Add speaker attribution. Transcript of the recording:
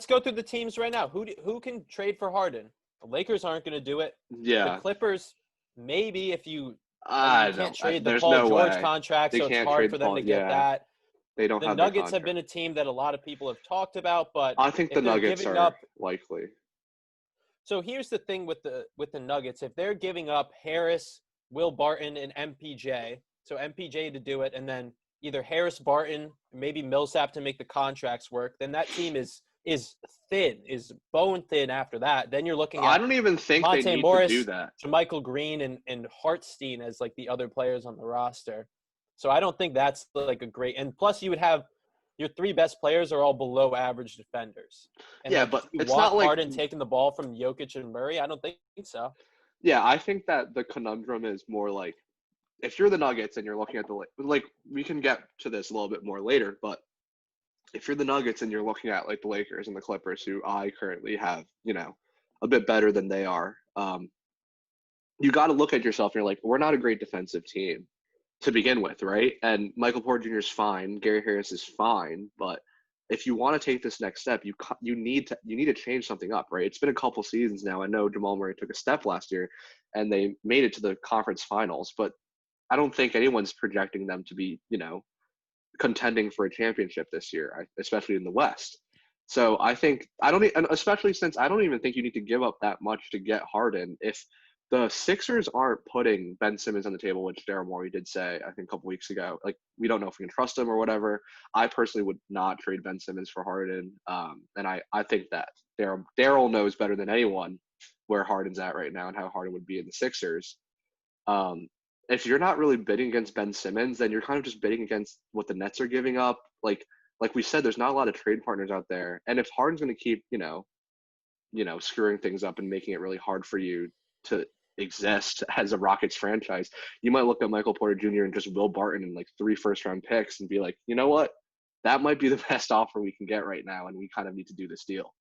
Speaker 1: go through the teams right now. Who can trade for Harden? The Lakers aren't going to do it.
Speaker 2: Yeah.
Speaker 1: The Clippers, maybe if you can't trade the
Speaker 2: there's
Speaker 1: Paul
Speaker 2: no
Speaker 1: George
Speaker 2: way.
Speaker 1: contract,
Speaker 2: They
Speaker 1: so it's
Speaker 2: can't
Speaker 1: hard
Speaker 2: trade
Speaker 1: for them
Speaker 2: Paul,
Speaker 1: to get
Speaker 2: yeah.
Speaker 1: that.
Speaker 2: They don't
Speaker 1: The
Speaker 2: have
Speaker 1: Nuggets
Speaker 2: the
Speaker 1: have been a team that a lot of people have talked about, but
Speaker 2: I think the
Speaker 1: if they're
Speaker 2: Nuggets
Speaker 1: giving
Speaker 2: are
Speaker 1: up,
Speaker 2: likely.
Speaker 1: so here's the thing with the Nuggets. If they're giving up Harris, Will Barton, and MPJ, so MPJ to do it, and then either Harris, Barton, maybe Millsap to make the contracts work, then that team is thin, is bone thin after that. Then you're looking at
Speaker 2: I don't even think
Speaker 1: Monte
Speaker 2: they need
Speaker 1: Morris,
Speaker 2: to do that.
Speaker 1: Michael Green, and Hartstein as like the other players on the roster. So I don't think that's like a great – and plus you would have – your three best players are all below average defenders. And
Speaker 2: Yeah,
Speaker 1: like,
Speaker 2: but
Speaker 1: you
Speaker 2: it's
Speaker 1: want
Speaker 2: not like
Speaker 1: Harden taking the ball from Jokic and Murray? I don't think so.
Speaker 2: Yeah, I think that the conundrum is more like if you're the Nuggets and you're looking at like we can get to this a little bit more later, but if you're the Nuggets and you're looking at like the Lakers and the Clippers, who I currently have, a bit better than they are, you got to look at yourself and you're like, we're not a great defensive team to begin with, right? And Michael Porter Jr. is fine, Gary Harris is fine, but if you want to take this next step, you need to change something up, right? It's been a couple seasons now. I know Jamal Murray took a step last year, and they made it to the conference finals, but I don't think anyone's projecting them to be, contending for a championship this year, especially in the West. So I think and especially since I don't even think you need to give up that much to get Harden. If the Sixers aren't putting Ben Simmons on the table, which Daryl Morey did say, I think a couple weeks ago, like, we don't know if we can trust him or whatever. I personally would not trade Ben Simmons for Harden. And I think that Daryl knows better than anyone where Harden's at right now and how Harden would be in the Sixers. If you're not really bidding against Ben Simmons, then you're kind of just bidding against what the Nets are giving up. Like we said, there's not a lot of trade partners out there. And if Harden's going to keep, screwing things up and making it really hard for you to exist as a Rockets franchise, you might look at Michael Porter Jr. and just Will Barton and like 3 first-round picks and be like, you know what? That might be the best offer we can get right now, and we kind of need to do this deal.